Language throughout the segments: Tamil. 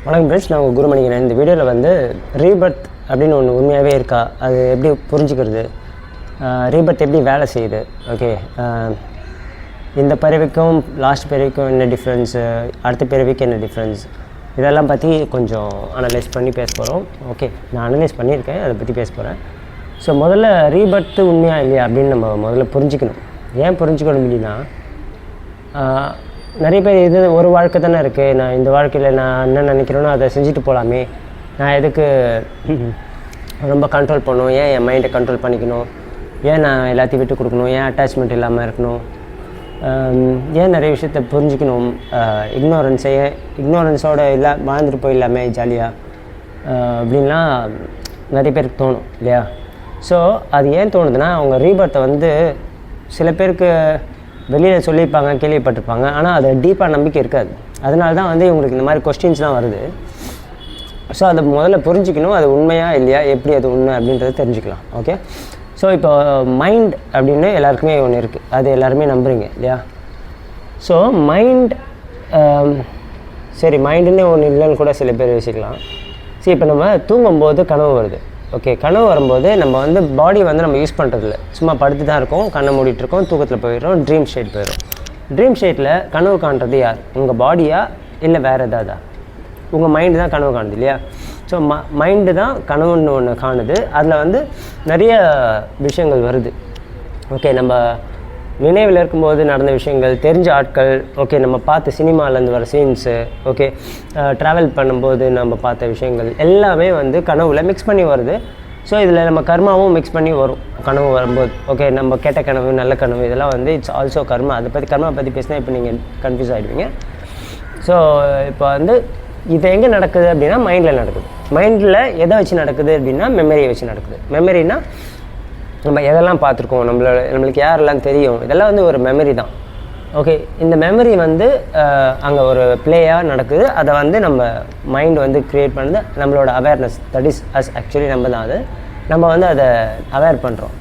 வணக்கம் ஃப்ரெண்ட்ஸ், நான் உங்கள் குருமணிக்கிறேன். இந்த வீடியோவில் வந்து ரீபர்த் அப்படின்னு ஒன்று உண்மையாகவே இருக்கா, அது எப்படி புரிஞ்சுக்கிறது, ரீபர்த் எப்படி வேலை செய்யுது, ஓகே, இந்த பிறவிக்கும் லாஸ்ட் பிறவிக்கும் என்ன டிஃப்ரென்ஸு, அடுத்த பிறவிக்கு என்ன டிஃப்ரென்ஸ், இதெல்லாம் பற்றி கொஞ்சம் அனலைஸ் பண்ணி பேச போகிறோம். ஓகே, நான் அனலைஸ் பண்ணியிருக்கேன், அதை பற்றி பேச போகிறேன். ஸோ முதல்ல ரீபர்த்து உண்மையாக இல்லையா அப்படின்னு நம்ம முதல்ல புரிஞ்சுக்கணும். ஏன் புரிஞ்சுக்கணும் அப்படின்னா, நிறைய பேர் இது ஒரு வாழ்க்கை தானே இருக்குது, நான் இந்த வாழ்க்கையில் நான் என்ன நினைக்கிறேனோ அதை செஞ்சுட்டு போகலாமே, நான் எதுக்கு ரொம்ப கண்ட்ரோல் பண்ணணும், ஏன் என் மைண்டை கண்ட்ரோல் பண்ணிக்கணும், ஏன் நான் எல்லாத்தையும் விட்டு கொடுக்கணும், ஏன் அட்டாச்மெண்ட் இல்லாமல் இருக்கணும், ஏன் நிறைய விஷயத்த புரிஞ்சுக்கணும், இக்னோரன்ஸோடு வாழ்ந்துட்டு போயிடலாமே ஜாலியாக அப்படின்லாம் நிறைய பேருக்கு தோணும் இல்லையா. ஸோ அது ஏன் தோணுதுன்னா, அவங்க ரீபர்த்தை வந்து சில பேருக்கு வெளியில் சொல்லியிருப்பாங்க, கேள்விப்பட்டிருப்பாங்க, ஆனால் அது டீப்பாக நம்பிக்கை இருக்காது. அதனால தான் வந்து இவங்களுக்கு இந்த மாதிரி கொஸ்டின்ஸ்லாம் வருது. ஸோ அதை முதல்ல புரிஞ்சிக்கணும், அது உண்மையாக இல்லையா, எப்படி அது உண்மை அப்படின்றத தெரிஞ்சுக்கலாம். ஓகே, ஸோ இப்போ மைண்ட் அப்படின்னு எல்லாருக்குமே ஒன்று இருக்குது, அது எல்லாருமே நம்புறீங்க இல்லையா. ஸோ மைண்ட், சரி மைண்டுன்னு ஒன்று இல்லைன்னு கூட சில பேர் யோசிக்கலாம். சரி, இப்போ நம்ம தூங்கும்போது கனவு வருது. ஓகே, கனவு வரும்போது நம்ம வந்து பாடி வந்து நம்ம யூஸ் பண்ணுறதில்ல, சும்மா படுத்து தான் இருக்கோம், கண்ணை மூடிட்டுருக்கோம், தூக்கத்தில் போயிடும், ட்ரீம் ஸ்டேட் போயிடும். ட்ரீம் ஸ்டேட்டில் கனவு காண்றது யார், உங்கள் பாடியா இல்லை வேறு எதாவதா? உங்கள் மைண்டு தான் கனவு காணுது இல்லையா. ஸோ மைண்டு தான் கனவுன்னு ஒன்று காணுது, அதில் வந்து நிறைய விஷயங்கள் வருது. ஓகே, நம்ம நினைவில் இருக்கும்போது நடந்த விஷயங்கள், தெரிஞ்ச ஆட்கள், ஓகே, நம்ம பார்த்த சினிமாலேருந்து வர சீன்ஸு, ஓகே, ட்ராவல் பண்ணும்போது நம்ம பார்த்த விஷயங்கள் எல்லாமே வந்து கனவில் மிக்ஸ் பண்ணி வருது. ஸோ இதில் நம்ம கர்மாவும் மிக்ஸ் பண்ணி வரும் கனவு வரும்போது. ஓகே, நம்ம கெட்ட கனவு, நல்ல கனவு, இதெல்லாம் வந்து இட்ஸ் ஆல்சோ கர்மா. அதை பற்றி கர்மா பற்றி பேசினா இப்போ நீங்கள் கன்ஃபியூஸ் ஆகிடுவீங்க. ஸோ இப்போ வந்து இது எங்கே நடக்குது அப்படின்னா மைண்டில் நடக்குது. மைண்டில் எதை வச்சு நடக்குது அப்படின்னா மெமரியை வச்சு நடக்குது. மெமரினா நம்ம எதெல்லாம் பார்த்துருக்கோம், நம்மளுக்கு யாரெல்லாம் தெரியும், இதெல்லாம் வந்து ஒரு மெமரி தான். ஓகே, இந்த மெமரி வந்து அங்கே ஒரு ப்ளேயாக நடக்குது. அதை வந்து நம்ம மைண்ட் வந்து க்ரியேட் பண்ணுது, நம்மளோட awareness, that is as actually நம்ம தான் அது, நம்ம வந்து அதை அவேர் பண்ணுறோம்.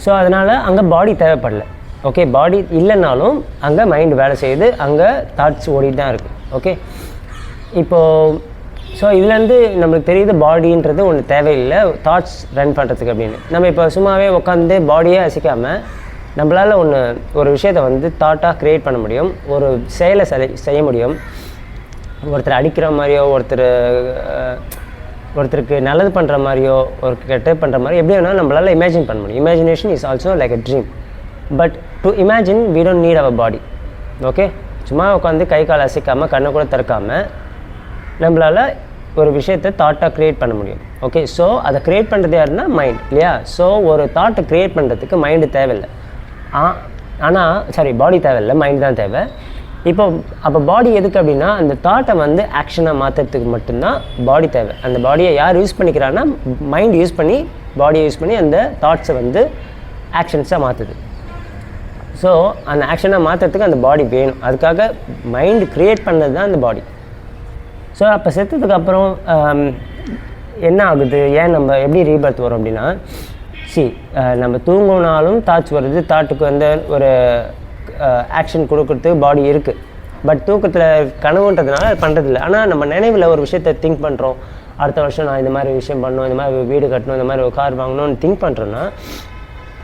ஸோ அதனால் அங்கே பாடி தேவைப்படல. ஓகே, பாடி இல்லைனாலும் அங்கே மைண்டு வேலை செய்யுது, அங்கே தாட்ஸ் ஓடிட்டு தான் இருக்குது. ஓகே, இப்போது ஸோ இதுலேருந்து நம்மளுக்கு தெரியுது பாடின்றது ஒன்று தேவையில்லை தாட்ஸ் ரன் பண்ணுறதுக்கு அப்படின்னு. நம்ம இப்போ சும்மாவே உட்காந்து பாடியே அசைக்காமல் நம்மளால் ஒரு விஷயத்தை வந்து தாட்டாக க்ரியேட் பண்ண முடியும், ஒரு செயலை செய்ய முடியும். ஒருத்தர் அடிக்கிற மாதிரியோ, ஒருத்தருக்கு நல்லது பண்ணுற மாதிரியோ, ஒரு கெட்ட பண்ணுற மாதிரி, எப்படி வேணாலும் நம்மளால் இமேஜின் பண்ண முடியும். Imagination is also like a dream. But to imagine we don't need our body. Okay, சும்மா உட்காந்து கை கால் அசைக்காமல் கண்ணை கூட திறக்காமல் நம்மளால் ஒரு விஷயத்தை தாட்டாக க்ரியேட் பண்ண முடியும். ஓகே, ஸோ அதை க்ரியேட் பண்ணுறது யாருன்னா மைண்ட் இல்லையா. ஸோ ஒரு தாட்டை க்ரியேட் பண்ணுறதுக்கு மைண்டு தேவையில்லை, ஆனால் பாடி தேவையில்லை, மைண்ட் தான் தேவை. அப்போ பாடி எதுக்கு அப்படின்னா, அந்த தாட்டை வந்து ஆக்ஷனாக மாற்றுறதுக்கு மட்டும்தான் பாடி தேவை. அந்த பாடியை யார் யூஸ் பண்ணிக்கிறான்னா மைண்ட் யூஸ் பண்ணி, பாடியை யூஸ் பண்ணி அந்த தாட்ஸை வந்து ஆக்ஷன்ஸாக மாற்றுது. ஸோ அந்த ஆக்ஷனாக மாற்றுறதுக்கு அந்த பாடி வேணும், அதுக்காக மைண்டு க்ரியேட் பண்ணது தான் அந்த பாடி. ஸோ அப்போ செத்ததுக்கு அப்புறம் என்ன ஆகுது, ஏன் நம்ம எப்படி ரீபர்த் வரும் அப்படின்னா, நம்ம தூங்கினாலும் தாட்ஸ் வருது, தாட்டுக்கு வந்து ஒரு ஆக்ஷன் கொடுக்கறதுக்கு பாடி இருக்குது. பட் தூக்கத்தில் கனவுன்றதுனால அது பண்ணுறதில்ல. ஆனால் நம்ம நினைவில் ஒரு விஷயத்தை திங்க் பண்ணுறோம், அடுத்த வருஷம் நான் இந்த மாதிரி விஷயம் பண்ணணும், இந்த மாதிரி வீடு கட்டணும், இந்த மாதிரி ஒரு கார் வாங்கணும்னு திங்க் பண்ணுறோன்னா,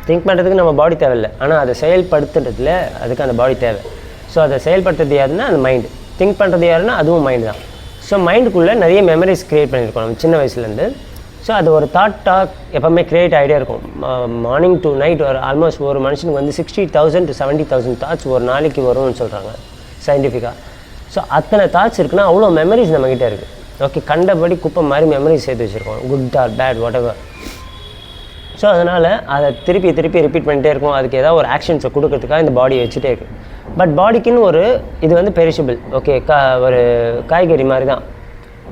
திங்க் பண்ணுறதுக்கு நம்ம பாடி தேவையில்லை, ஆனால் அதை செயல்படுத்துறதுல அதுக்கு அந்த பாடி தேவை. ஸோ அதை செயல்படுத்துறது யாருன்னா அந்த மைண்டு, திங்க் பண்ணுறது யாருன்னா அதுவும் மைண்டு தான். ஸோ மைண்டுக்குள்ளே நிறைய மெமரிஸ் க்ரியேட் பண்ணியிருக்கோம் நம்ம சின்ன வயசுலேருந்து. ஸோ அது ஒரு தாட்டாக எப்போவுமே க்ரியேட் ஆகிட்டே இருக்கும். மார்னிங் டு நைட் ஆல்மோஸ்ட் ஒரு மனுஷனுக்கு வந்து 60,000 to 70,000 தாட்ஸ் ஒரு நாளைக்கு வரும்னு சொல்கிறாங்க சயின்டிஃபிக்காக. ஸோ அத்தனை தாட்ஸ் இருக்குன்னா அவ்வளோ மெமரிஸ் நம்மக்கிட்ட இருக்குது. ஓகே, கண்டபடி குப்பை மாதிரி மெமரிஸ் சேர்த்து வச்சுருக்கோம், good or bad whatever. So அதனால் அதை திருப்பி ரிப்பீட் பண்ணிகிட்டே இருக்கும், அதுக்கு ஏதாவது ஒரு ஆக்ஷன்ஸை கொடுக்கறதுக்காக இந்த பாடியை வச்சுட்டே இருக்குது. பட் பாடிக்குன்னு இது வந்து பெரிஷபிள். ஓகே, ஒரு காய்கறி மாதிரி தான்,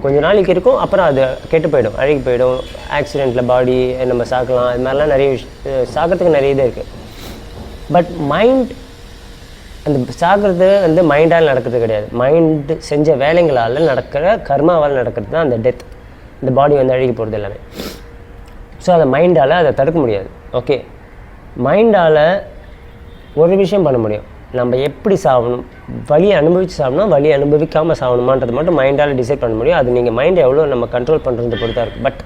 கொஞ்சம் நாளைக்கு இருக்கும், அப்புறம் அது கெட்டு போயிடும், அழுகி போயிடும். ஆக்சிடெண்ட்டில் பாடி நம்ம சாக்கலாம், அது மாதிரிலாம் நிறைய சாக்கிறதுக்கு நிறைய இது இருக்குது. பட் மைண்ட், அந்த சாகிறது வந்து மைண்டால் நடக்கிறது கிடையாது, மைண்டு செஞ்ச வேலைங்களால் நடக்கிற கர்மாவால் நடக்கிறது தான் அந்த டெத். இந்த பாடி வந்து அழுகி போகிறது எல்லாமே. ஸோ அதை மைண்டால் அதை தடுக்க முடியாது. ஓகே, மைண்டால் ஒரு விஷயம் பண்ண முடியும், நம்ம எப்படி சாகணும், வலியை அனுபவித்து சாகணும், வலியை அனுபவிக்காமல் சாகணுமான்றது மட்டும் மைண்டால் டிசைட் பண்ண முடியும். அது நீங்கள் மைண்டை எவ்வளோ நம்ம கண்ட்ரோல் பண்ணுறது பொறுத்தா இருக்குது. But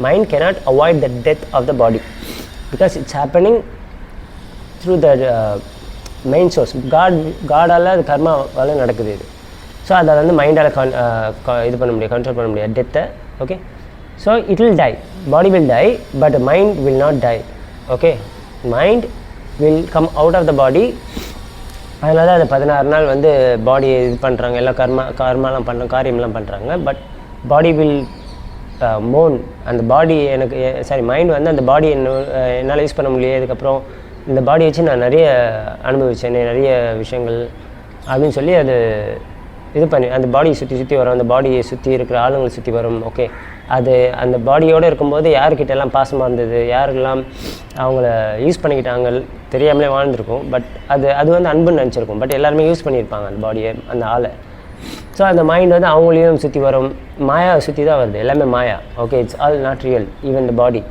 mind cannot avoid the death of the body because it's happening through the main source. Caudal அது கர்மாவால் நடக்குது இது. ஸோ அதை வந்து மைண்டால் இது பண்ண முடியாது, கண்ட்ரோல் பண்ண முடியாது டெத்தை. Okay, so it will die, body will die, but mind will not die. Okay, mind will come out of the body. அதனால தான் அது 16 நாள் வந்து பாடியை இது பண்ணுறாங்க, எல்லாம் கர்மாலாம் பண்ணுறாங்க, காரியம்லாம் பண்ணுறாங்க. பட் பாடி வில் மோன். அந்த பாடி எனக்கு மைண்ட் வந்து அந்த பாடி என்னால் யூஸ் பண்ண முடியல, இதுக்கப்புறம் இந்த பாடி வச்சு நான் நிறைய அனுபவித்தேன், நிறைய விஷயங்கள் அப்படின்னு சொல்லி அது இது பண்ணி அந்த பாடியை சுற்றி வரும், அந்த பாடியை சுற்றி இருக்கிற ஆளுங்களை சுற்றி வரும். ஓகே, அது அந்த பாடியோடு இருக்கும்போது யாருக்கிட்டெல்லாம் பாசமாக இருந்தது, யாருக்கெல்லாம் அவங்கள யூஸ் பண்ணிக்கிட்டாங்க தெரியாமலே வாழ்ந்துருக்கும். பட் அது வந்து அன்புன்னு நினச்சிருக்கும். பட் எல்லாருமே யூஸ் பண்ணியிருப்பாங்க அந்த பாடியை, அந்த ஆளை. ஸோ அந்த மைண்ட் வந்து அவங்களையும் சுற்றி வரும், மாயாவை சுற்றி தான் வருது, எல்லாமே மாயா. Okay, it's all not real, even the body.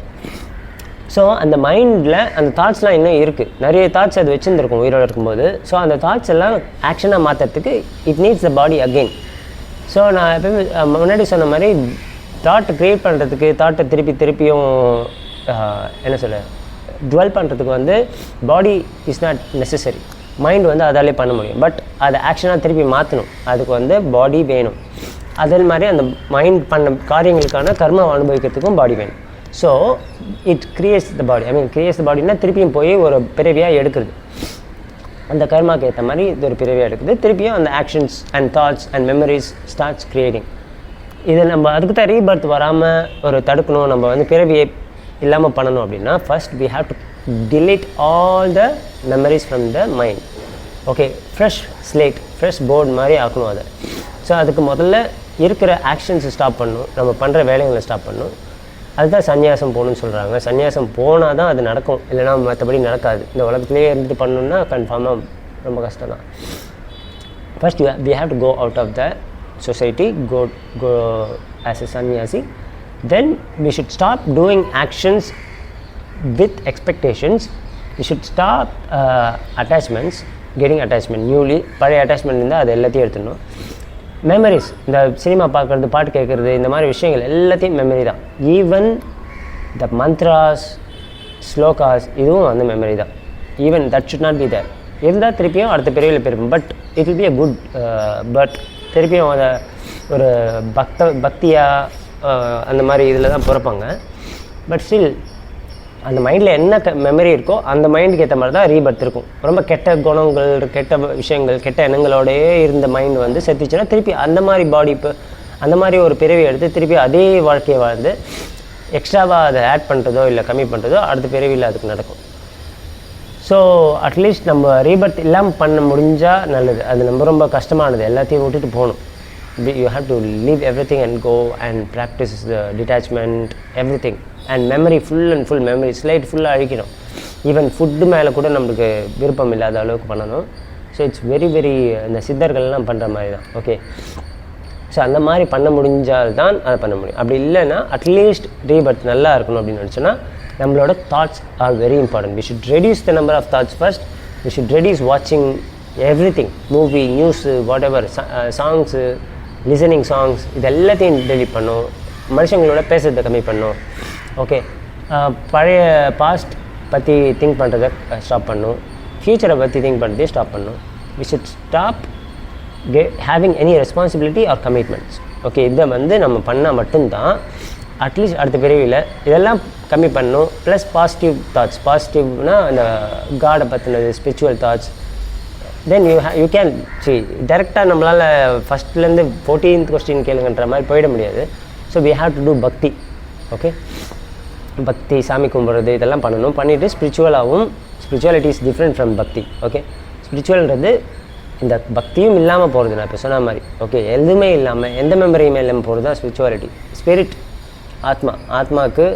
So அந்த மைண்டில் அந்த தாட்ஸ்லாம் இன்னும் இருக்குது, நிறைய தாட்ஸ் அது வச்சுருந்துருக்கும் உயிரோடு இருக்கும்போது. ஸோ அந்த தாட்ஸ் எல்லாம் ஆக்ஷனாக மாற்றுறதுக்கு it needs the body again. So நான் எப்பவுமே முன்னாடி சொன்ன மாதிரி தாட்டை க்ரியேட் பண்ணுறதுக்கு, தாட்டை திருப்பியும் என்ன சொல்ல டுவெல் பண்ணுறதுக்கு வந்து body is not necessary. Mind வந்து அதாலே பண்ண முடியும். பட் அதை ஆக்ஷனாக திருப்பி மாற்றணும், அதுக்கு வந்து பாடி வேணும். அதே மாதிரி அந்த மைண்ட் பண்ண காரியங்களுக்கான கர்மாவை அனுபவிக்கிறதுக்கும் பாடி வேணும். So it creates the body. Creates த பாடினா திருப்பியும் போய் ஒரு பிறவியாக எடுக்கிறது, அந்த கர்மாவுக்கு ஏற்ற மாதிரி இது ஒரு பிறவியாக எடுக்குது. திருப்பியும் அந்த actions and thoughts and memories starts creating. இதை நம்ம அதுக்கு தான் ரீபர்த் வராமல் ஒரு தடுக்கணும், நம்ம வந்து பிறவியை இல்லாமல் பண்ணணும் அப்படின்னா first we have to delete all the memories from the mind. Okay, fresh slate, fresh board மாதிரி ஆக்கணும் அதை. ஸோ அதுக்கு முதல்ல இருக்கிற ஆக்ஷன்ஸை ஸ்டாப் பண்ணணும், நம்ம பண்ணுற வேலைகளை ஸ்டாப் பண்ணணும். அதுதான் சன்னியாசம் போகணுன்னு சொல்கிறாங்க. சன்னியாசம் போனால் தான் அது நடக்கும், இல்லைனா மற்றபடி நடக்காது. இந்த உலகத்துலேயே இருந்துட்டு பண்ணணுன்னா கன்ஃபார்மாக ரொம்ப கஷ்டம் தான். First we have to go out of the society, go as a sannyasi. Then we should stop doing actions with expectations. We should stop attachments, getting attachment newly. பழைய அட்டாச்மெண்ட் இருந்தால் அது எல்லாத்தையும் எடுத்துடணும். மெமரிஸ், இந்த சினிமா பார்க்குறது, பாட்டு கேட்குறது, இந்த மாதிரி விஷயங்கள் எல்லாத்தையும் மெமரி தான். ஈவன் த மந்த்ராஸ், ஸ்லோகாஸ், இதுவும் வந்து மெமரி தான். Even that should not be there. இருந்தால் திருப்பியும் அடுத்த பிரிவில் போயிருக்கும். But it will be a good, but திருப்பியும் அதை ஒரு பக்தியாக அந்த மாதிரி இதில் தான் பிறப்பாங்க. பட் ஸ்டில் அந்த மைண்டில் என்ன மெமரி இருக்கோ அந்த மைண்டுக்கு ஏற்ற மாதிரி தான் ரீபர்த் இருக்கும். ரொம்ப கெட்ட குணங்கள், கெட்ட விஷயங்கள், கெட்ட எண்ணங்களோடையே இருந்த மைண்ட் வந்து செத்துச்சுன்னா திருப்பி அந்த மாதிரி பாடி, இப்போ அந்த மாதிரி ஒரு பிறவி எடுத்து திருப்பி அதே வாழ்க்கையை வாழ்ந்து எக்ஸ்ட்ராவாக அதை ஆட் பண்ணுறதோ இல்லை கம்மி பண்ணுறதோ அடுத்த பிறவியில் அதுக்கு நடக்கும். ஸோ அட்லீஸ்ட் நம்ம ரீபர்த் இல்லாமல் பண்ண முடிஞ்சால் நல்லது. அது ரொம்ப கஷ்டமானது, எல்லாத்தையும் விட்டுட்டு போகணும். You have to leave everything and go and practice the detachment, everything. And memory, full memory, slate ஃபுல்லாக அழிக்கணும். ஈவன் ஃபுட்டு மேலே கூட நம்மளுக்கு விருப்பம் இல்லாத அளவுக்கு பண்ணணும். ஸோ இட்ஸ் வெரி இந்த சித்தர்கள்லாம் பண்ணுற மாதிரி தான். ஓகே, ஸோ அந்த மாதிரி பண்ண முடிஞ்சால் தான் அதை பண்ண முடியும். அப்படி இல்லைன்னா அட்லீஸ்ட் ரீபர்த் நல்லா இருக்கணும் அப்படின்னு நினச்சோன்னா நம்மளோட thoughts are very important. We should reduce the number of thoughts first. We should reduce watching everything, movie, news, what ever, songs, listening songs, இது எல்லாத்தையும் டெலிட் பண்ணும். மனுஷங்களோட பேசுறதை கம்மி பண்ணும். ஓகே, பழைய பாஸ்ட் பற்றி திங்க் பண்ணுறதை ஸ்டாப் பண்ணும். ஃப்யூச்சரை பற்றி திங்க் பண்ணுறதையும் ஸ்டாப் பண்ணும். We should stop having any responsibility or commitments. Okay, இதை வந்து நம்ம பண்ணால் மட்டும்தான் அட்லீஸ்ட் அடுத்த பிறவியில் இதெல்லாம் கம்மி பண்ணணும். ப்ளஸ் பாசிட்டிவ் தாட்ஸ், பாசிட்டிவ்னா அந்த காடை பற்றினது, spiritual thoughts. Then you can டேரெக்டாக நம்மளால் ஃபஸ்ட்லேருந்து 14th கொஸ்டின் கேளுங்கன்ற மாதிரி போயிட முடியாது. So we have to do bhakti. Okay, பக்தி, சாமி கும்பிட்றது, இதெல்லாம் பண்ணணும். பண்ணிவிட்டு ஸ்பிரிச்சுவலாகவும், spirituality is different from bhakti. Okay, ஸ்பிரிச்சுவல்ன்றது இந்த பக்தியும் இல்லாமல் போகிறது, நான் இப்போ சொன்ன மாதிரி. ஓகே, எதுவுமே இல்லாமல், எந்த மெமரியுமே இல்லாமல் போகிறது தான் ஸ்பிரிச்சுவாலிட்டி. ஸ்பிரிட், ஆத்மா, ஆத்மாவுக்கு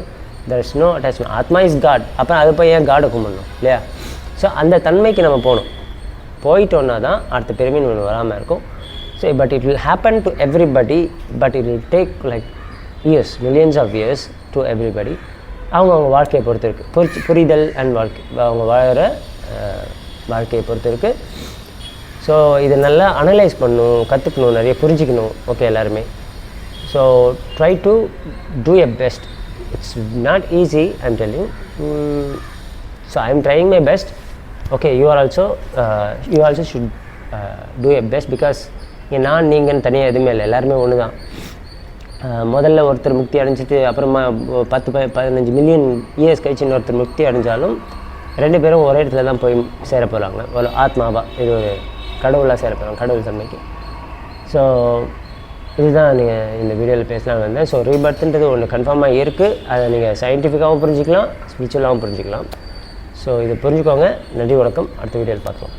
there is no attachment. ஆத்மா இஸ் காட். அப்புறம் அது போய் ஏன் காடை கும்பிடணும் இல்லையா? ஸோ அந்த தன்மைக்கு நம்ம போயிட்டோன்னா தான் அடுத்த பிறவி ஒன்று வராமல் இருக்கும். So but it will happen to everybody. But it will take like years, millions of years to everybody. அவங்க வாழ்க்கையை பொறுத்து இருக்குது, புரிதல் அண்ட் வாழ்க்கை, அவங்க வாழ்கிற வாழ்க்கையை பொறுத்து இருக்குது. ஸோ இதை நல்லா அனலைஸ் பண்ணணும், கற்றுக்கணும், நிறைய புரிஞ்சிக்கணும். ஓகே எல்லாருமே. So try to do a best. It's not easy, I'm telling. So I am trying my best. Okay, you also should do a best. Because இங்கே நான் நீங்கன்னு தனியாக எதுவுமே இல்லை, எல்லாருமே ஒன்று தான். முதல்ல ஒருத்தர் முக்தி அடைஞ்சிட்டு அப்புறமா 10-15 மில்லியன் இயர்ஸ் கழிச்சு இன்னொருத்தர் முக்தி அடைஞ்சாலும் 2 பேரும் ஒரே இடத்துல தான் போய் சேர போகிறாங்க. ஒரு ஆத்மாவா, இது ஒரு கடவுளாக சேர போகிறாங்க, கடவுள் தன்மைக்கு. ஸோ இதுதான் நீங்கள் இந்த வீடியோவில் பேசலாம்னு வந்தேன். ஸோ ரீபர்த்ன்றது ஒன்று கன்ஃபார்மாக இருக்குது. அதை நீங்கள் சயின்டிஃபிக்காகவும் புரிஞ்சிக்கலாம், ஸ்பிரிச்சுவலாகவும் புரிஞ்சிக்கலாம். ஸோ இதை புரிஞ்சுக்கோங்க. நன்றி, வணக்கம். அடுத்த வீடியோவில் பார்க்கலாம்.